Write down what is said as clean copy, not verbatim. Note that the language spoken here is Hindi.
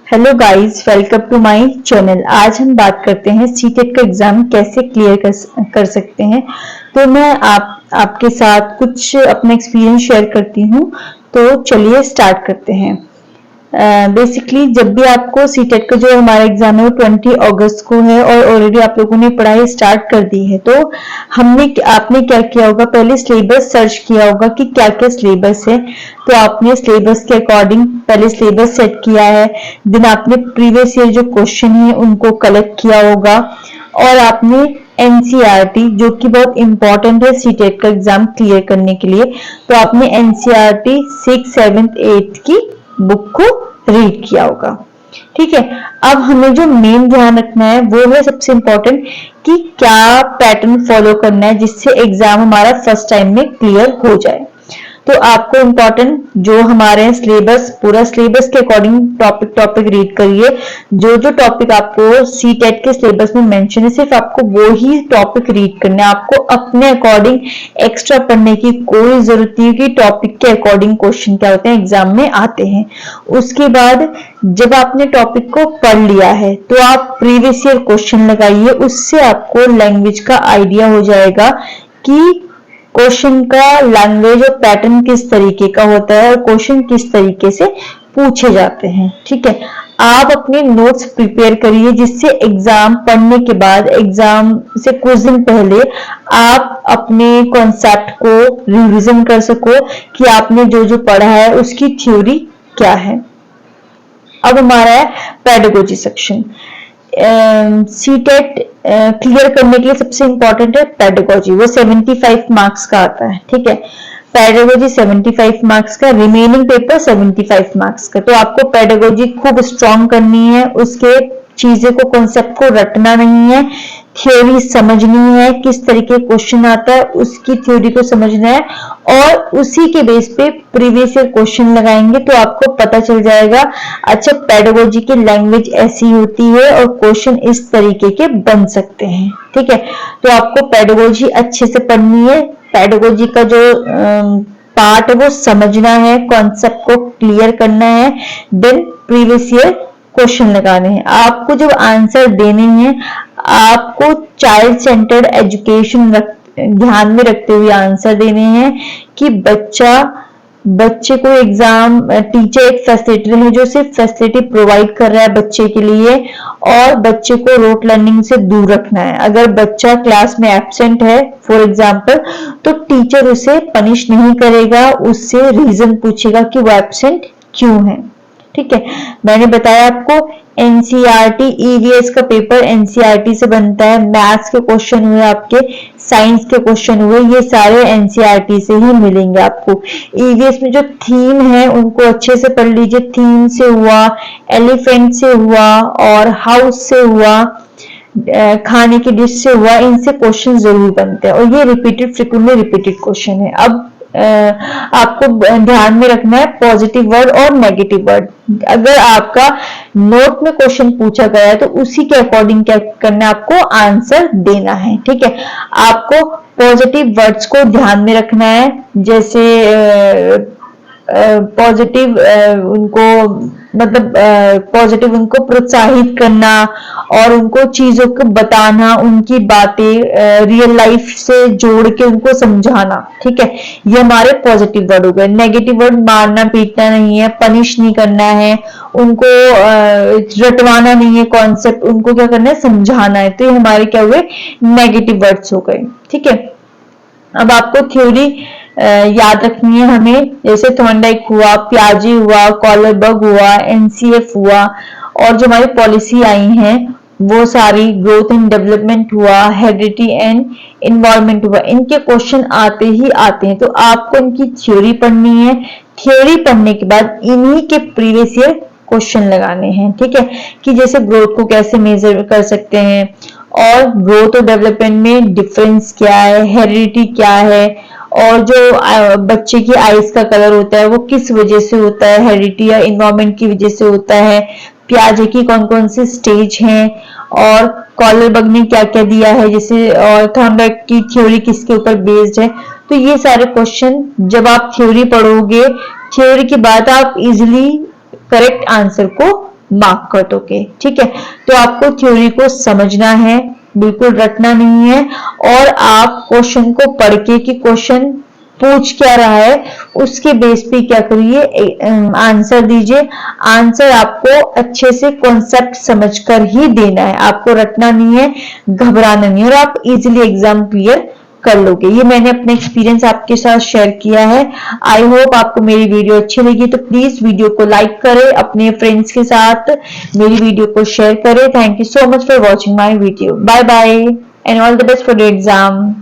Hello guys, welcome to my channel. आज हम बात करते हैं सीटेट का एग्जाम कैसे क्लियर कर सकते हैं। तो मैं आपके साथ कुछ अपना एक्सपीरियंस शेयर करती हूँ। तो चलिए स्टार्ट करते हैं। बेसिकली जब भी आपको सीटेट का जो हमारा एग्जाम है वो 20 अगस्त को है और ऑलरेडी आप लोगों ने पढ़ाई स्टार्ट कर दी है। तो आपने क्या किया होगा, पहले सिलेबस सर्च किया होगा कि क्या क्या सिलेबस है। तो आपने सिलेबस के अकॉर्डिंग पहले सिलेबस सेट किया है। देन आपने प्रीवियस ईयर जो क्वेश्चन है उनको कलेक्ट किया होगा और आपने एनसीईआरटी जो कि बहुत इंपॉर्टेंट है सीटेट का एग्जाम क्लियर करने के लिए, तो आपने एनसीईआरटी 6, 7, 8 की बुक को रीड किया होगा। ठीक है, अब हमें जो मेन ध्यान रखना है वो है सबसे इंपॉर्टेंट कि क्या पैटर्न फॉलो करना है जिससे एग्जाम हमारा फर्स्ट टाइम में क्लियर हो जाए। तो आपको इम्पोर्टेंट जो हमारे सिलेबस, पूरा सिलेबस के अकॉर्डिंग टॉपिक रीड करिए। जो जो टॉपिक आपको सीटेट के सिलेबस में मेंशन है सिर्फ आपको वो ही टॉपिक रीड करना है। आपको अपने अकॉर्डिंग एक्स्ट्रा पढ़ने की कोई जरूरत नहीं है कि टॉपिक के अकॉर्डिंग क्वेश्चन क्या होते हैं एग्जाम में आते हैं। उसके बाद जब आपने टॉपिक को पढ़ लिया है तो आप प्रीवियस ईयर क्वेश्चन लगाइए, उससे आपको लैंग्वेज का आइडिया हो जाएगा कि क्वेश्चन का लैंग्वेज और पैटर्न किस तरीके का होता है और क्वेश्चन किस तरीके से पूछे जाते हैं। ठीक है, आप अपने नोट्स प्रिपेयर करिए जिससे एग्जाम पढ़ने के बाद, एग्जाम से कुछ दिन पहले आप अपने कॉन्सेप्ट को रिवीजन कर सको कि आपने जो जो पढ़ा है उसकी थ्योरी क्या है। अब हमारा है पेडागोजी सेक्शन। सीटेट क्लियर करने के लिए सबसे इंपॉर्टेंट है पेडागोजी, वो 75 मार्क्स का आता है। ठीक है, पेडागोजी 75 मार्क्स का, रिमेनिंग पेपर 75 मार्क्स का। तो आपको पेडागोजी खूब स्ट्रॉन्ग करनी है, उसके चीजें को, कॉन्सेप्ट को रटना नहीं है, थ्योरी समझनी है, किस तरीके क्वेश्चन आता है उसकी थ्योरी को समझना है और उसी के बेस पे प्रीवियस ईयर क्वेश्चन लगाएंगे तो आपको पता चल जाएगा अच्छा पेडागोजी की लैंग्वेज ऐसी होती है और क्वेश्चन इस तरीके के बन सकते हैं। ठीक है, तो आपको पेडागोजी अच्छे से पढ़नी है, पेडागोजी का जो पार्ट है वो समझना है, कॉन्सेप्ट को क्लियर करना है, देन प्रीवियस ईयर क्वेश्चन लगाने हैं। आपको जब आंसर देने हैं आपको चाइल्ड सेंटर्ड एजुकेशन ध्यान में रखते हुए आंसर देने हैं कि बच्चे को एग्जाम, टीचर एक फैसिलिटेटर है जो सिर्फ फैसिलिटी प्रोवाइड कर रहा है बच्चे के लिए और बच्चे को रोट लर्निंग से दूर रखना है। अगर बच्चा क्लास में एब्सेंट है फॉर एग्जांपल तो टीचर उसे पनिश नहीं करेगा, उससे रीजन पूछेगा कि वो एब्सेंट क्यों है। ठीक है, मैंने बताया आपको एनसीईआरटी ईवीएस का पेपर एनसीईआरटी से बनता है, मैथ्स के क्वेश्चन हुए आपके, साइंस के क्वेश्चन हुए, ये सारे एनसीईआरटी से ही मिलेंगे आपको। ईवीएस में जो थीम है उनको अच्छे से पढ़ लीजिए, थीम से हुआ, एलिफेंट से हुआ और हाउस से हुआ, खाने की डिश से हुआ, इनसे क्वेश्चन जरूर बनते हैं और ये फ्रिक्वेंटली रिपीटेड क्वेश्चन है। अब आपको ध्यान में रखना है पॉजिटिव वर्ड और नेगेटिव वर्ड। अगर आपका नोट में क्वेश्चन पूछा गया है तो उसी के अकॉर्डिंग क्या करना है, आपको आंसर देना है। ठीक है, आपको पॉजिटिव वर्ड्स को ध्यान में रखना है, जैसे पॉजिटिव उनको मतलब पॉजिटिव उनको प्रोत्साहित करना और उनको चीजों को बताना, उनकी बातें रियल लाइफ से जोड़ के उनको समझाना। ठीक है, ये हमारे पॉजिटिव वर्ड हो गए। नेगेटिव वर्ड मारना पीटना नहीं है, पनिश नहीं करना है, उनको रटवाना नहीं है कॉन्सेप्ट, उनको क्या करना है समझाना है। तो ये हमारे क्या हुए नेगेटिव वर्ड्स हो गए। ठीक है, अब आपको थ्योरी याद रखनी है हमें, जैसे थॉर्नडाइक हुआ, पियाजे हुआ, कॉलरबर्ग हुआ, एनसीएफ हुआ और जो हमारी पॉलिसी आई हैं वो सारी, ग्रोथ एंड डेवलपमेंट हुआ, हेरिडिटी एंड इन्वायरमेंट हुआ, इनके क्वेश्चन आते ही आते हैं। तो आपको इनकी थ्योरी पढ़नी है, थ्योरी पढ़ने के बाद इन्हीं के प्रीवियस ईयर क्वेश्चन लगाने हैं। ठीक है, कि जैसे ग्रोथ को कैसे मेजर कर सकते हैं और ग्रोथ और डेवलपमेंट में डिफरेंस क्या है, हेरिडिटी क्या है और जो बच्चे की आईज का कलर होता है वो किस वजह से होता है, हेरिडिटी या इन्वायरमेंट की वजह से होता है, पियाजे की कौन कौन सी स्टेज हैं और कॉलरबर्ग ने क्या क्या दिया है, जैसे और थॉर्नडाइक की थ्योरी किसके ऊपर बेस्ड है। तो ये सारे क्वेश्चन जब आप थ्योरी पढ़ोगे, थ्योरी के बाद आप इजिली करेक्ट आंसर को मार्क कर दोगे। ठीक है, तो आपको थ्योरी को समझना है, बिल्कुल रटना नहीं है, और आप क्वेश्चन को पढ़ के कि क्वेश्चन पूछ क्या रहा है उसके बेस पे क्या करिए, आंसर दीजिए। आंसर आपको अच्छे से कॉन्सेप्ट समझकर ही देना है, आपको रटना नहीं है, घबराना नहीं, और आप इजीली एग्जाम क्लियर कर लोगे। ये मैंने अपना एक्सपीरियंस आपके साथ शेयर किया है। आई होप आपको मेरी वीडियो अच्छी लगी, तो प्लीज वीडियो को लाइक करें, अपने फ्रेंड्स के साथ मेरी वीडियो को शेयर करें। Thank you so much for watching my video. Bye bye and all the best for the exam.